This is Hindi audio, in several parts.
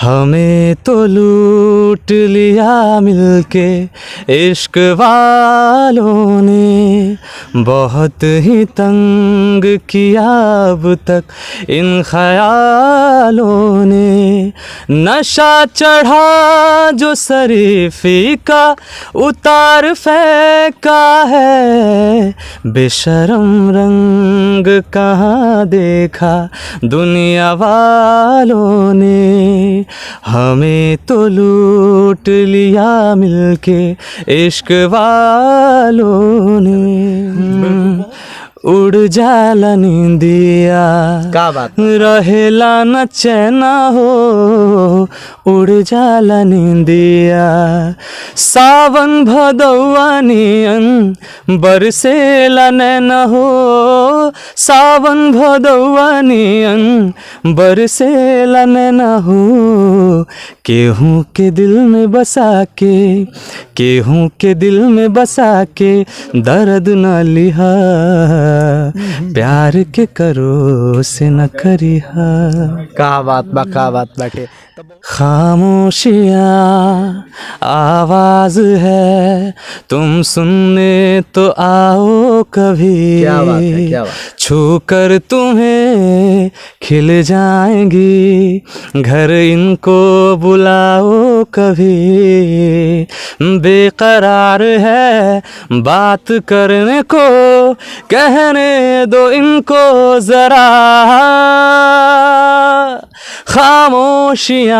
हमें तो लूट लिया मिलके इश्क वालों ने, बहुत ही तंग किया अब तक इन ख्यालों ने। नशा चढ़ा जो शरीफी का उतार फेंका है, बेशरम रंग कहाँ देखा दुनिया वालों ने। हमें तो लूट लिया मिलके इश्क वालों ने। उड़ जाला नींदिया क्या बात, रहेला न चैना हो, उड़ जाला नींदिया। सावन भदौआ नियन बरसेला नैना हो, सावन भदौआ नियन बरसेला नैना हो। केहूँ के दिल में बसा के, केहूँ के दिल में बसा के दर्द न लिहा, प्यार के करो से न करिहा। क्या बात बा, क्या बात बाटे। खामोशियाँ आवाज है, तुम सुनने तो आओ कभी। क्या बात है, क्या बात। छू कर तुम्हें खिल जाएंगी, घर इनको बुलाओ कभी। बेकरार है बात करने को, कहने दो इनको जरा। खामोशियाँ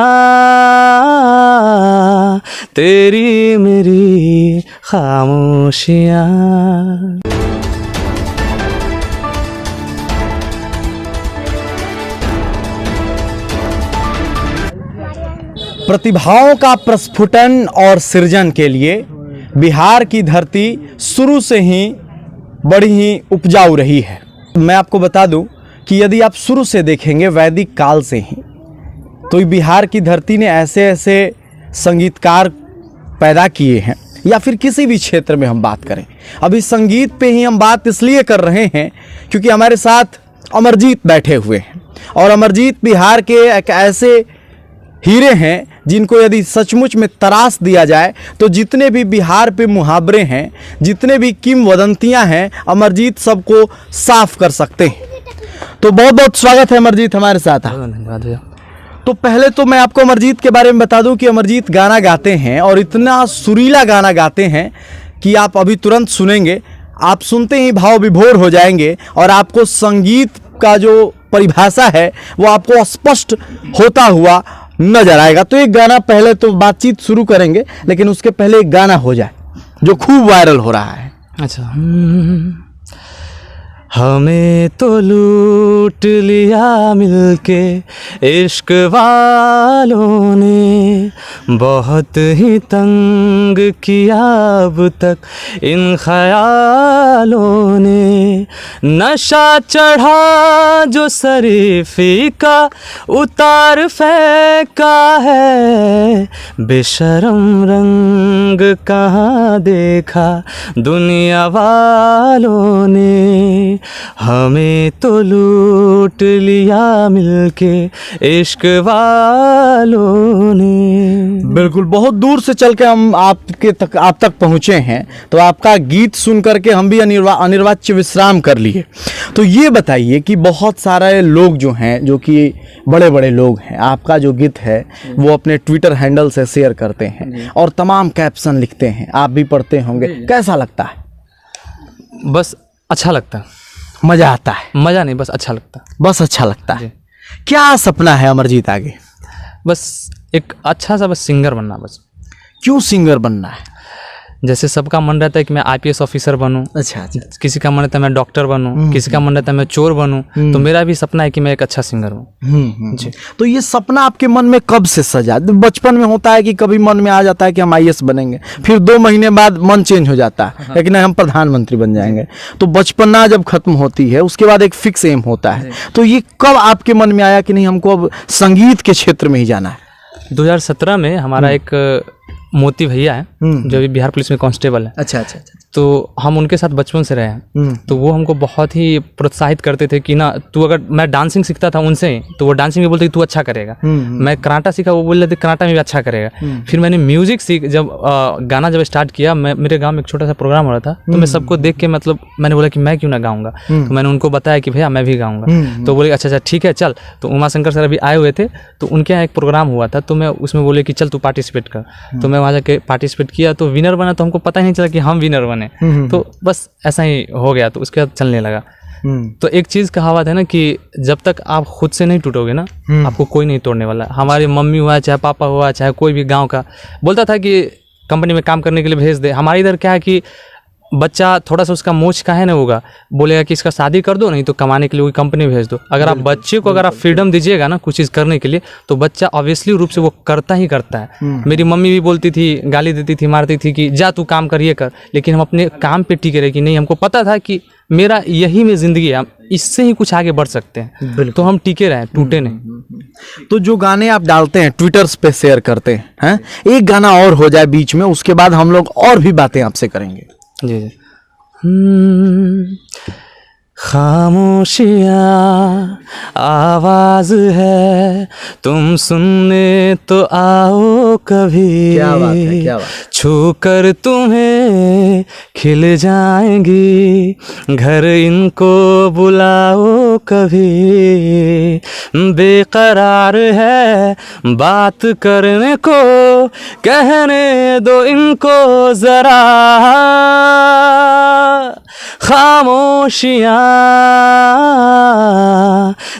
तेरी मेरी खामोशियाँ। प्रतिभाओं का प्रस्फुटन और सृजन के लिए बिहार की धरती शुरू से ही बड़ी ही उपजाऊ रही है। मैं आपको बता दूं कि यदि आप शुरू से देखेंगे वैदिक काल से ही, तो बिहार की धरती ने ऐसे ऐसे संगीतकार पैदा किए हैं, या फिर किसी भी क्षेत्र में हम बात करें। अभी संगीत पे ही हम बात इसलिए कर रहे हैं क्योंकि हमारे साथ अमरजीत बैठे हुए हैं, और अमरजीत बिहार के एक ऐसे हीरे हैं जिनको यदि सचमुच में तराश दिया जाए तो जितने भी बिहार पे मुहावरे हैं, जितने भी किंवदंतियां हैं, अमरजीत सबको साफ कर सकते हैं। तो बहुत बहुत स्वागत है अमरजीत हमारे साथ। धन्यवाद भैया। तो पहले तो मैं आपको अमरजीत के बारे में बता दूं कि अमरजीत गाना गाते हैं, और इतना सुरीला गाना गाते हैं कि आप अभी तुरंत सुनेंगे, आप सुनते ही भाव विभोर हो जाएंगे, और आपको संगीत का जो परिभाषा है वो आपको स्पष्ट होता हुआ नजर आएगा। तो एक गाना, पहले तो बातचीत शुरू करेंगे, लेकिन उसके पहले एक गाना हो जाए जो खूब वायरल हो रहा है। अच्छा। हमें तो लूट लिया मिलके इश्क वालों ने, बहुत ही तंग किया अब तक इन ख्यालों ने। नशा चढ़ा जो शरीफी का उतार फेंका है, बेशरम रंग कहाँ देखा दुनिया वालों ने। हमें तो लूट लिया मिलके इश्क वालों ने। बिल्कुल, बहुत दूर से चल के हम आप तक पहुंचे हैं, तो आपका गीत सुन करके हम भी अनिर्वाच्य विश्राम कर लिए। तो ये बताइए कि बहुत सारे लोग जो हैं, जो कि बड़े बड़े लोग हैं, आपका जो गीत है वो अपने ट्विटर हैंडल से शेयर करते हैं और तमाम कैप्शन लिखते हैं, आप भी पढ़ते होंगे, कैसा लगता है? बस अच्छा लगता है। मज़ा आता है? मज़ा नहीं, बस अच्छा लगता है। बस अच्छा लगता है। क्या सपना है अमरजीत आगे? बस एक अच्छा सा बस सिंगर बनना। बस क्यों सिंगर बनना है? जैसे सबका मन रहता है कि मैं आईपीएस ऑफिसर बनूं, अच्छा। किसी का मन रहता है मैं डॉक्टर बनूं, किसी का मन रहता है मैं चोर बनूं, तो मेरा भी सपना है कि मैं एक अच्छा सिंगर हूं। जी। तो ये सपना आपके मन में कब से सजा? बचपन में होता है कि कभी मन में आ जाता है कि हम आईएएस बनेंगे, फिर 2 महीने बाद मन चेंज हो जाता है, लेकिन हम प्रधानमंत्री बन जाएंगे। तो बचपना जब खत्म होती है उसके बाद एक फिक्स एम होता है, तो ये कब आपके मन में आया कि नहीं, हमको अब संगीत के क्षेत्र में ही जाना है? 2017 में हमारा एक मोती भैया है जो भी बिहार पुलिस में कांस्टेबल है। अच्छा अच्छा अच्छा। तो हम उनके साथ बचपन से रहे हैं। तो वो हमको बहुत ही प्रोत्साहित करते थे कि ना तू, अगर मैं डांसिंग सीखता था उनसे, तो वो डांसिंग में बोलते तू अच्छा करेगा। मैं कराटा सीखा, वो बोल रहे थे कराटा में भी अच्छा करेगा। फिर मैंने म्यूजिक जब गाना जब स्टार्ट किया, मेरे गाँव में एक छोटा सा प्रोग्राम हो रहा था, तो मैं सबको देख के मतलब मैंने बोला कि मैं क्यों ना गाऊंगा। तो मैंने उनको बताया कि भैया मैं भी गाऊंगा। तो बोले अच्छा ठीक है चल। तो उमाशंकर सर अभी आए हुए थे, तो उनके यहाँ एक प्रोग्राम हुआ था, तो मैं उसमें बोले कि चल तू पार्टिसिपेट कर। तो मैं वहाँ जाके पार्टिसिपेट किया, तो विनर बना। तो हमको पता ही नहीं चला कि हम विनर बने। तो बस ऐसा ही हो गया। तो उसके बाद चलने लगा। तो एक चीज़ कहावत है ना कि जब तक आप खुद से नहीं टूटोगे ना, आपको कोई नहीं तोड़ने वाला। हमारी मम्मी हुआ, चाहे पापा हुआ, चाहे कोई भी गांव का बोलता था कि कंपनी में काम करने के लिए भेज दे। हमारे इधर क्या है कि बच्चा थोड़ा सा उसका मोच का है ना होगा, बोलेगा कि इसका शादी कर दो, नहीं तो कमाने के लिए कोई कंपनी भेज दो। अगर आप बच्चे को अगर आप फ्रीडम दीजिएगा ना कुछ चीज़ करने के लिए, तो बच्चा ऑब्वियसली रूप से वो करता ही करता है। मेरी मम्मी भी बोलती थी, गाली देती थी, मारती थी कि जा तू काम करिए कर, लेकिन हम अपने काम पे टिके रहे कि नहीं, हमको पता था कि मेरा यही में ज़िंदगी है, इससे ही कुछ आगे बढ़ सकते हैं। तो हम टिके रहे, टूटे नहीं। तो जो गाने आप डालते हैं ट्विटर्स पे शेयर करते हैं, एक गाना और हो जाए बीच में, उसके बाद हम लोग और भी बातें आपसे करेंगे। जी जी। खामोशियाँ आवाज है, तुम सुनने तो आओ कभी। क्या बात है, क्या बात। छू कर तुम्हें खिल जाएंगी, घर इनको बुलाओ कभी। बेकरार है बात करने को, कहने दो इनको जरा। खामोशियाँ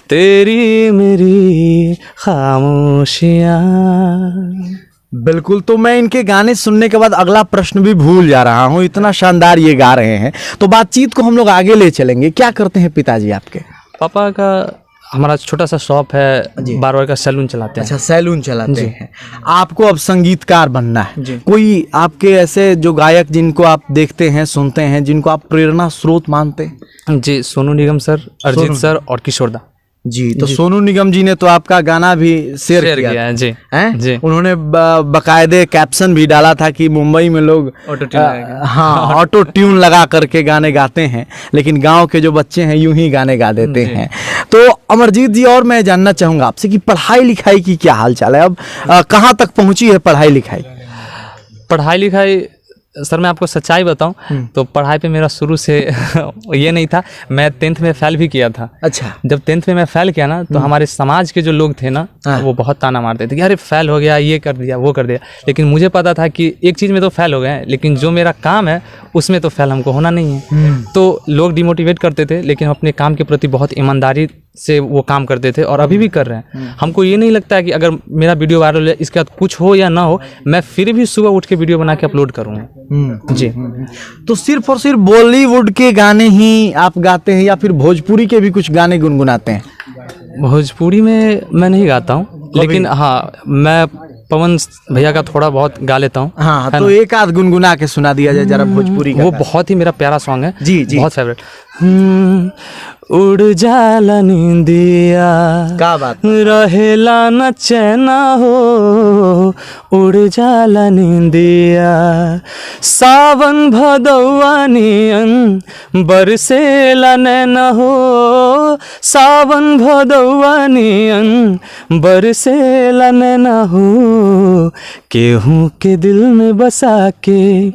तेरी मेरी खामोशियाँ। बिल्कुल। तो मैं इनके गाने सुनने के बाद अगला प्रश्न भी भूल जा रहा हूँ, इतना शानदार ये गा रहे हैं। तो बातचीत को हम लोग आगे ले चलेंगे। क्या करते हैं पिताजी आपके? पापा का हमारा छोटा सा शॉप है, बार्बर का सैलून चलाते हैं। अच्छा, सैलून चलाते हैं। आपको अब संगीतकार बनना है। जी। कोई आपके ऐसे जो गायक जिनको आप देखते हैं, सुनते हैं, जिनको आप प्रेरणा स्रोत मानते हैं? जी, सोनू निगम सर, अरिजीत सर और किशोर दा जी। तो सोनू निगम जी ने तो आपका गाना भी शेयर किया है। जी हैं? जी। उन्होंने बकायदे कैप्शन भी डाला था कि मुंबई में लोग ऑटो ट्यून लगा करके गाने गाते हैं, लेकिन गांव के जो बच्चे हैं यूं ही गाने गा देते हैं। तो अमरजीत जी, और मैं जानना चाहूंगा आपसे कि पढ़ाई लिखाई की क्या हाल चाल है अब? कहाँ तक पहुंची है पढ़ाई लिखाई? पढ़ाई लिखाई सर मैं आपको सच्चाई बताऊं तो पढ़ाई पे मेरा शुरू से ये नहीं था। मैं 10th में फेल भी किया था। अच्छा। जब 10th में मैं फेल किया ना, तो हमारे समाज के जो लोग थे ना, वो बहुत ताना मारते थे कि अरे फेल हो गया, ये कर दिया, वो कर दिया। लेकिन मुझे पता था कि एक चीज़ में तो फेल हो गए हैं, लेकिन जो मेरा काम है उसमें तो फेल हमको होना नहीं है। तो लोग डिमोटिवेट करते थे, लेकिन हम अपने काम के प्रति बहुत ईमानदारी से वो काम करते थे और अभी भी कर रहे हैं। हमको ये नहीं लगता है कि अगर मेरा वीडियो वायरल है, इसके बाद कुछ हो या ना हो, मैं फिर भी सुबह उठ के वीडियो बना के अपलोड करूँगा। जी। तो सिर्फ और सिर्फ बॉलीवुड के गाने ही आप गाते हैं या फिर भोजपुरी के भी कुछ गाने गुनगुनाते हैं? भोजपुरी में मैं नहीं गाता हूँ, लेकिन हाँ मैं पवन भैया का थोड़ा बहुत गा लेता हूँ। हाँ, तो एक आध गुनगुना के सुना दिया जाए जरा भोजपुरी का। वो बहुत ही मेरा प्यारा सॉन्ग है। जी जी, बहुत फेवरेट। उड़ जाला नींदिया, क्या बात, रहेला न चैना हो, उड़ जाला नींदिया, सावन भदौआ नियन बरसेला नैना हो, सावन भदौआ नियन बरसेला नैना हो, केहूँ के दिल में बसा के,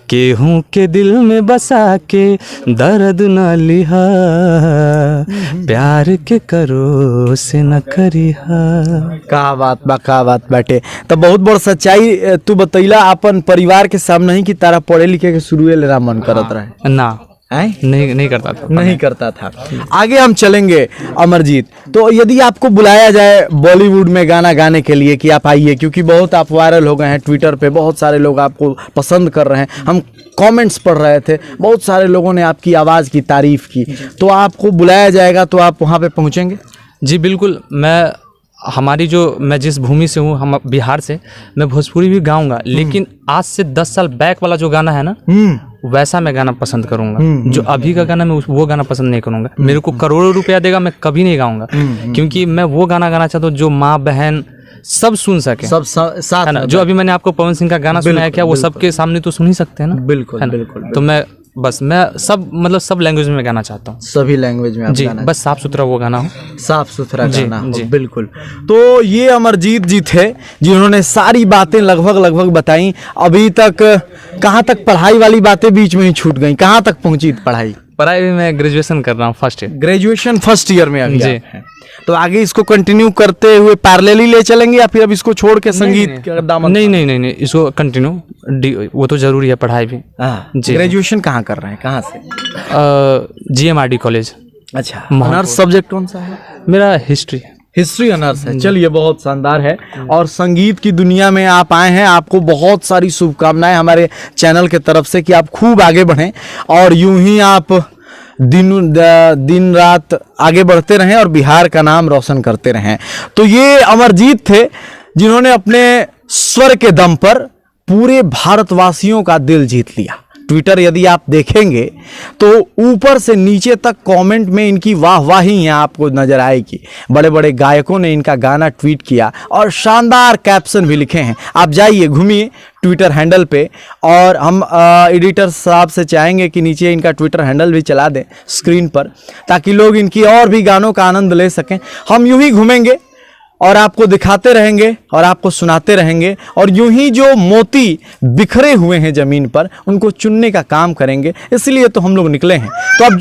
केहूँ के दिल में बसा के दर्द न लिहा, प्यार के करो से न करिहा। का बात बा, का बात बाटे। तो बहुत बड़ सच्चाई तू बतैला अपन परिवार के सामने ही कि तारा पढ़े लिखे के शुरुए लेना मन करत रहे ना? नहीं करता था। नहीं करता था। आगे हम चलेंगे अमरजीत। तो यदि आपको बुलाया जाए बॉलीवुड में गाना गाने के लिए कि आप आइए, क्योंकि बहुत आप वायरल हो गए हैं, ट्विटर पे बहुत सारे लोग आपको पसंद कर रहे हैं, हम कमेंट्स पढ़ रहे थे, बहुत सारे लोगों ने आपकी आवाज़ की तारीफ की, तो आपको बुलाया जाएगा तो आप वहाँ पे पहुँचेंगे? जी बिल्कुल। मैं जिस भूमि से हूँ, हम बिहार से, मैं भोजपुरी भी गाऊंगा, लेकिन आज से 10 साल बैक वाला जो गाना है ना, वैसा मैं गाना पसंद करूंगा। जो अभी का गाना मैं वो गाना पसंद नहीं करूंगा। मेरे को करोड़ों रुपया देगा, मैं कभी नहीं गाऊंगा, क्योंकि मैं वो गाना गाना चाहता हूँ जो माँ बहन सब सुन सके, सब साथ है ना। में जो अभी मैंने आपको पवन सिंह का गाना सुनाया, क्या वो सबके सामने तो सुन ही सकते हैं ना। बिल्कुल है ना? बिल्कुल तो मैं सब मतलब सब लैंग्वेज में गाना चाहता हूँ सभी लैंग्वेज में आप जी, गाना बस साफ सुथरा वो गाना हो, साफ सुथरा जी, गाना हो। जी। बिल्कुल। तो ये अमरजीत जी थे जिन्होंने सारी बातें लगभग बताई। अभी तक कहाँ तक पढ़ाई वाली बातें बीच में ही छूट गई, कहाँ तक पहुंची पढ़ाई? पढ़ाई भी मैं ग्रेजुएशन कर रहा हूँ, first year. Graduation first year में अभी जी। आप हैं। तो आगे इसको कंटिन्यू करते हुए पैरेलली ले चलेंगे या फिर अब इसको छोड़ के संगीत के दामन? नहीं, इसको कंटिन्यू, वो तो जरूरी है पढ़ाई भी। जी। ग्रेजुएशन कहाँ कर रहे हैं, कहाँ से? GMRD college. अच्छा, ऑनर्स सब्जेक्ट कौन सा है? मेरा हिस्ट्री। हिस्ट्री ऑनर्स है। चलिए, बहुत शानदार है। और संगीत की दुनिया में आप आए हैं, आपको बहुत सारी शुभकामनाएं हमारे चैनल के तरफ से कि आप खूब आगे बढ़ें और यूं ही आप दिन रात आगे बढ़ते रहें और बिहार का नाम रोशन करते रहें। तो ये अमरजीत थे जिन्होंने अपने स्वर के दम पर पूरे भारतवासियों का दिल जीत लिया। ट्विटर यदि आप देखेंगे तो ऊपर से नीचे तक कमेंट में इनकी वाहवाही यहाँ आपको नजर आएगी। बड़े बड़े गायकों ने इनका गाना ट्वीट किया और शानदार कैप्शन भी लिखे हैं। आप जाइए, घूमिए ट्विटर हैंडल पे, और हम एडिटर साहब से चाहेंगे कि नीचे इनका ट्विटर हैंडल भी चला दें स्क्रीन पर, ताकि लोग इनकी और भी गानों का आनंद ले सकें। हम यूं ही घूमेंगे और आपको दिखाते रहेंगे और आपको सुनाते रहेंगे, और यूं ही जो मोती बिखरे हुए हैं जमीन पर उनको चुनने का काम करेंगे। इसलिए तो हम लोग निकले हैं। तो अब